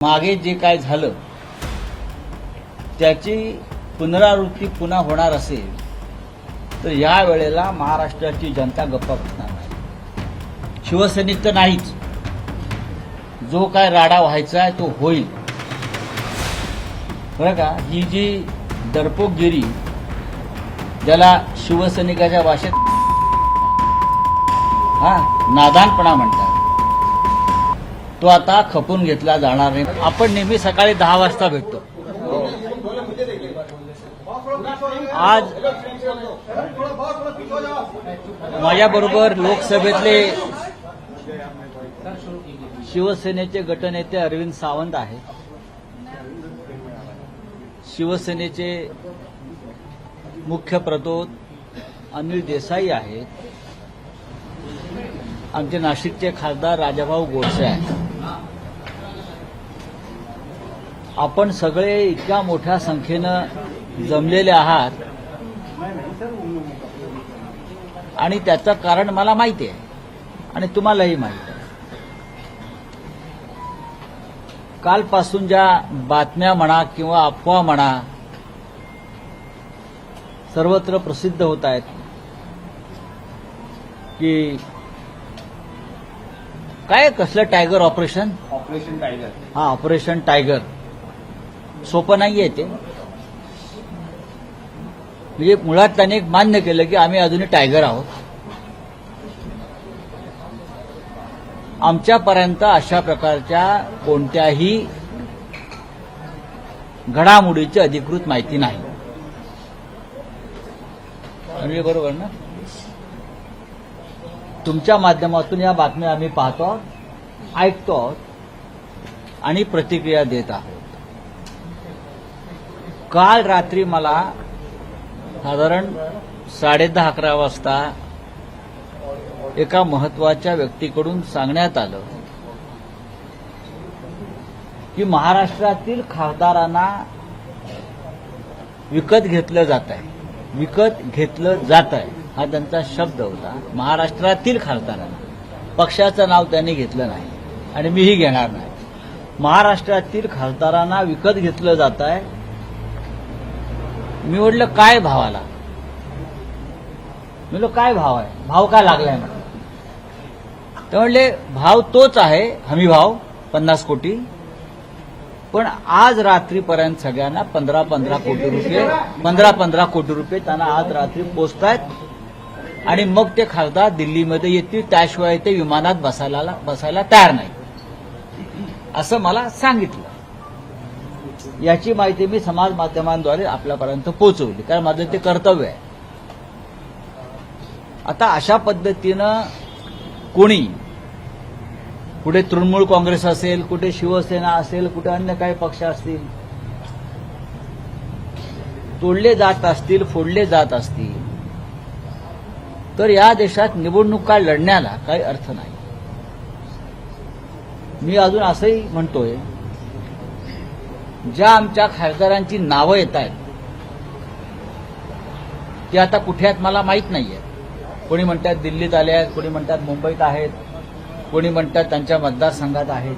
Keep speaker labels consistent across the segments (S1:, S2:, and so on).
S1: मागे जे काय झालं त्याची पुनरावृत्ती पुन्हा होणार असेल तर या वेळेला महाराष्ट्राची जनता गप्पा बसणार नाही. शिवसैनिक तर नाहीच, जो काय राडा व्हायचा आहे तो होईल. बरं का, ही जी दडपोकगिरी ज्याला शिवसैनिकाच्या भाषेत नादानपणा म्हणतात, तो आता खपून घेतला जाणार नाही. आपण नेहमी सकाळी 10 वाजता भेटतो. आज माझ्याबरोबर लोकसभेतले शिवसेनेचे गटनेते अरविंद सावंत आहेत, शिवसेनेचे मुख्य प्रतोद अनिल देसाई आहेत, आमचे नाशिकचे खासदार राजाभाऊ गोडसे आहेत. आपण सगळे इतक्या मोठ्या संख्येनं जमलेले आहात आणि त्याचं कारण मला माहिती आहे आणि तुम्हालाही माहिती आहे. कालपासून ज्या बातम्या म्हणा किंवा अफवा म्हणा सर्वत्र प्रसिद्ध होत आहेत की काय कसलं tiger operation
S2: tiger,
S1: operation tiger सोपं नाहीये ते. म्हणजे मुळात त्याने एक मान्य केलं की आम्ही अजूनही टायगर आहोत. आमच्यापर्यंत अशा प्रकारच्या कोणत्याही घडामोडीची अधिकृत माहिती नाही. म्हणजे बरोबर ना, तुमच्या माध्यमातून या बातम्या आम्ही पाहतो, ऐकतो आणि प्रतिक्रिया देत आहोत. काल रात्री मला साधारण 10:30-11 वाजता एका महत्वाच्या व्यक्तीकडून सांगण्यात आलं की महाराष्ट्रातील खासदारांना विकत घेतलं जात आहे. विकत घेतलं जात आहे हा त्यांचा शब्द होता. महाराष्ट्रातील खासदारांना, पक्षाचं नाव त्यांनी घेतलं नाही आणि मीही घेणार नाही. महाराष्ट्रातील खासदारांना विकत घेतलं जात आहे. मी म्हटलं काय भावाला? म्हणलं काय भाव आहे? भाव काय लागलाय म्हटलं. ते म्हणले भाव तोच आहे, हमी भाव 50 कोटी, पण आज रात्रीपर्यंत सगळ्यांना 15-15 कोटी रुपये त्यांना आज रात्री पोचतायत आणि मग ते खासदार दिल्लीमध्ये येतील, त्याशिवाय ते विमानात बसायला तयार नाही असं मला सांगितलं. याची माहिती मी समाज माध्यमांद्वारे आपल्यापर्यंत पोहोचवली, कारण माझं ते कर्तव्य आहे. आता अशा पद्धतीनं कोणी कुठे तृणमूल काँग्रेस असेल, कुठे शिवसेना असेल, कुठे अन्य काही पक्ष असतील, तोडले जात असतील, फोडले जात असतील, तर या देशात निवडणुका लढण्याला काही अर्थ नाही. मी अजून असंही म्हणतोय, ज्या आमच्या खासदारांची नावं येत आहेत ती आता कुठे आहेत मला माहीत नाहीये. कोणी म्हणतात दिल्लीत आले आहेत, कोणी म्हणतात मुंबईत आहेत, कोणी म्हणतात त्यांच्या मतदारसंघात आहेत.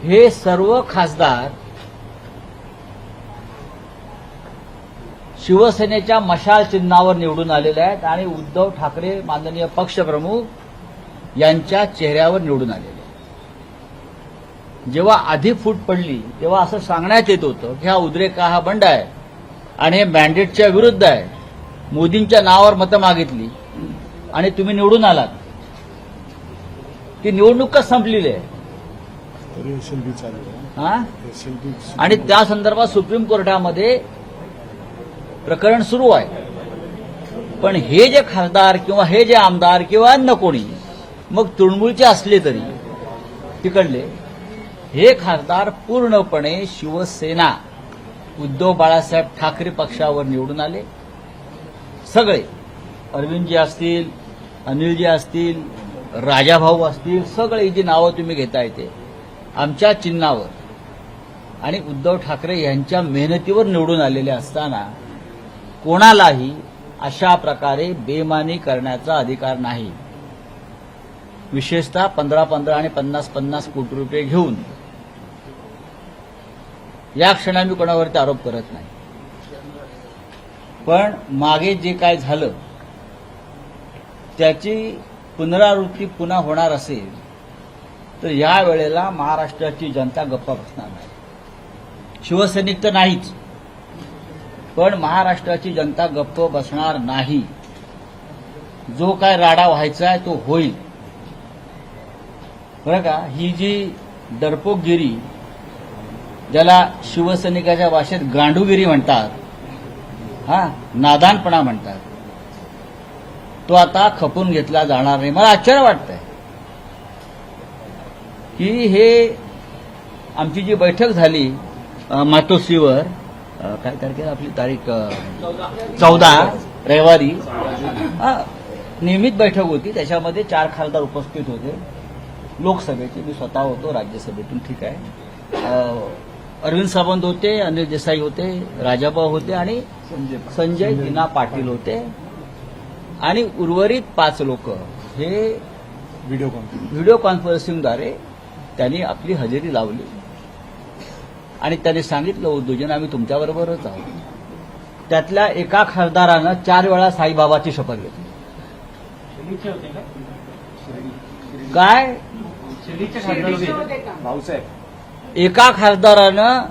S1: हे सर्व खासदार शिवसेनेच्या मशाल चिन्हावर निवडून आलेले आहेत आणि उद्धव ठाकरे माननीय पक्षप्रमुख यांच्या चेहऱ्यावर निवडून आलेले आहेत. जेव्हा आधी फूट पडली तेव्हा असं सांगण्यात येत होतं की हा उद्रेक हा बंड आहे आणि हे मॅन्डेटच्या विरुद्ध आहे. मोदींच्या नावावर मतं मागितली आणि तुम्ही निवडून आलात. ती निवडणूकच संपलेली आहे आणि त्या संदर्भात सुप्रीम कोर्टामध्ये प्रकरण सुरू आहे. पण हे जे खासदार किंवा हे जे आमदार किंवा अन्य कोणी, मग तृणमूलचे असले तरी तिकडले, हे खासदार पूर्णपणे शिवसेना उद्धव बाळासाहेब ठाकरे पक्षावर निवडून आले. सगळे अरविंदजी असतील, अनिलजी असतील, राजाभाऊ असतील, सगळे जी नावं तुम्ही घेताय ते आमच्या चिन्हावर आणि उद्धव ठाकरे यांच्या मेहनतीवर निवडून आलेले असताना कोणालाही अशा प्रकारे बेमानी करण्याचा अधिकार नाही. विशेषतः 15-15 आणि 50-50 कोटी रुपये घेऊन या क्षणाला मी कोणावरती आरोप करत नाही. पण मागे जे काय झालं त्याची पुनरावृत्ती पुन्हा होणार असेल तर या वेळेला महाराष्ट्राची जनता गप्पा बसणार नाही. शिवसैनिक तर नाहीच, पण महाराष्ट्राची जनता गप्प बसणार नाही. जो काय राडा व्हायचा आहे तो होईल. बरं का, ही जी डरपोकगिरी, ज्याला शिवसैनिकाच्या भाषेत गांडूगिरी म्हणतात, नादानपणा म्हणतात, तो आता खपून घेतला जाणार नाही. मला आश्चर्य वाटतंय की हे आमची जी बैठक झाली मातोश्रीवर, काय तारखेला आपली तारीख 14 रविवारी, नियमित बैठक होती. त्याच्यामध्ये 4 खासदार उपस्थित होते लोकसभेचे. मी स्वतः होतो राज्यसभेतून. ठीक आहे. अरविंद सावंत होते, अनिल देसाई होते, राजाभाऊ होते आणि संजय दिना पाटील होते आणि उर्वरित 5 लोक हे व्हिडिओ कॉन्फरन्सिंगद्वारे त्यांनी आपली हजेरी लावली आणि त्यांनी सांगितलं, उद्योजन आम्ही तुमच्याबरोबरच आहोत. त्यातल्या एका खासदारानं 4 वेळा साईबाबाची शपथ घेतली. काय? एका खासदारानं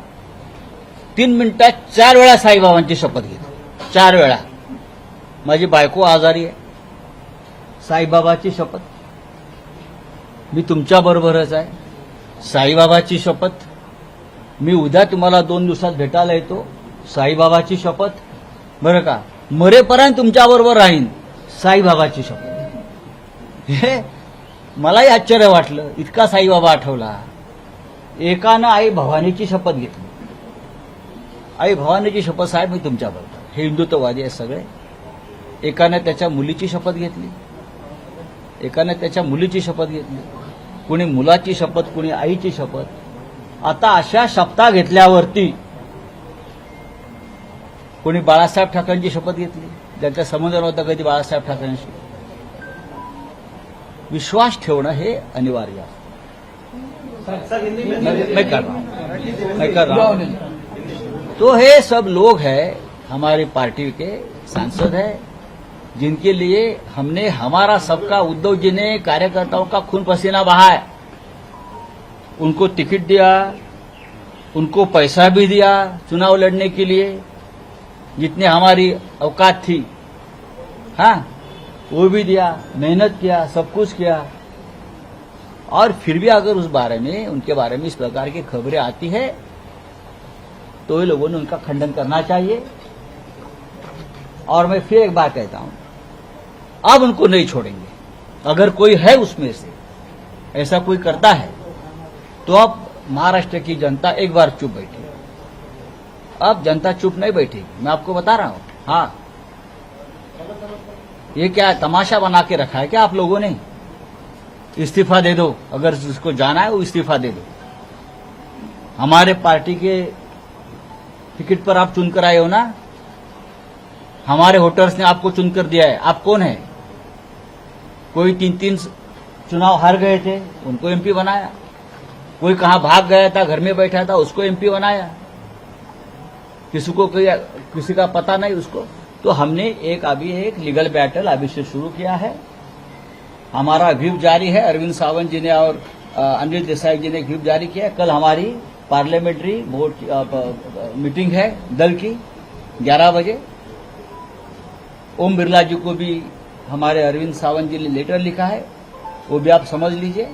S1: 3 मिनिटात 4 वेळा साईबाबांची शपथ घेतली. 4 वेळा. माझी बायको आजारी आहे, साईबाबाची शपथ. मी तुमच्याबरोबरच आहे, साईबाबाची शपथ. मी उद्या तुम्हाला 2 दिवसात भेटायला येतो, साईबाबाची शपथ. बरं का, मरेपर्यंत तुमच्याबरोबर राहीन, साईबाबाची शपथ. हे मलाही आश्चर्य वाटलं, इतका साईबाबा आठवला. एकानं आई भवानीची शपथ घेतली. आई भवानीची शपथ, साहेब मी तुमच्याबरोबर. हे हिंदुत्ववादी आहेत सगळे. एकानं त्याच्या मुलीची शपथ घेतली, एकानं त्याच्या मुलीची शपथ घेतली, कुणी मुलाची शपथ, कुणी आईची शपथ. आता अशा शपथा घेतल्यावरती कोणी बाळासाहेब ठाकरेंची शपथ घेतली, ज्यांचा संबंध नव्हता कधी बाळासाहेब ठाकरेंशी. विश्वास ठेवणं हे अनिवार्य आहे. मैं कर रहा हूं. तो हे सब लोग हैं, हमारी पार्टी के सांसद हैं, जिनके लिए हमने हमारा सबका, उद्धव जी ने कार्यकर्ताओं का खून पसीना बहाया. उनको टिकट दिया, उनको पैसा भी दिया चुनाव लड़ने के लिए, जितने हमारी औकात थी, वो भी दिया, मेहनत किया, सब कुछ किया. और फिर भी अगर उस बारे में, उनके बारे में इस प्रकार की खबरें आती है तो ये लोगों ने उनका खंडन करना चाहिए. और मैं फिर एक बात कहता हूं, अब उनको नहीं छोड़ेंगे. अगर कोई है उसमें से ऐसा कोई करता है तो अब महाराष्ट्र की जनता एक बार चुप बैठी. अब जनता चुप नहीं बैठेगी, मैं आपको बता रहा हूं. हाँ, ये क्या तमाशा बना के रखा है क्या आप लोगों ने? इस्तीफा दे दो, अगर जिसको जाना है वो इस्तीफा दे दो. हमारे पार्टी के टिकट पर आप चुनकर आए हो ना, हमारे वोटर्स ने आपको चुनकर दिया है. आप कौन है? कोई 3-3 चुनाव हार गए थे, उनको एमपी बनाया. कोई कहां भाग गया था, घर में बैठा था, उसको एमपी बनाया. किसी का पता नहीं उसको. तो हमने अभी एक लीगल बैटल अभी से शुरू किया है. हमारा व्हिप जारी है. अरविंद सावंत जी ने और अनिल देसाई जी ने व्हिप जारी किया है. कल हमारी पार्लियामेंट्री बोर्ड मीटिंग है दल की 11 बजे. ओम बिरला जी को भी हमारे अरविंद सावंत जी ने लेटर लिखा है, वो भी आप समझ लीजिए.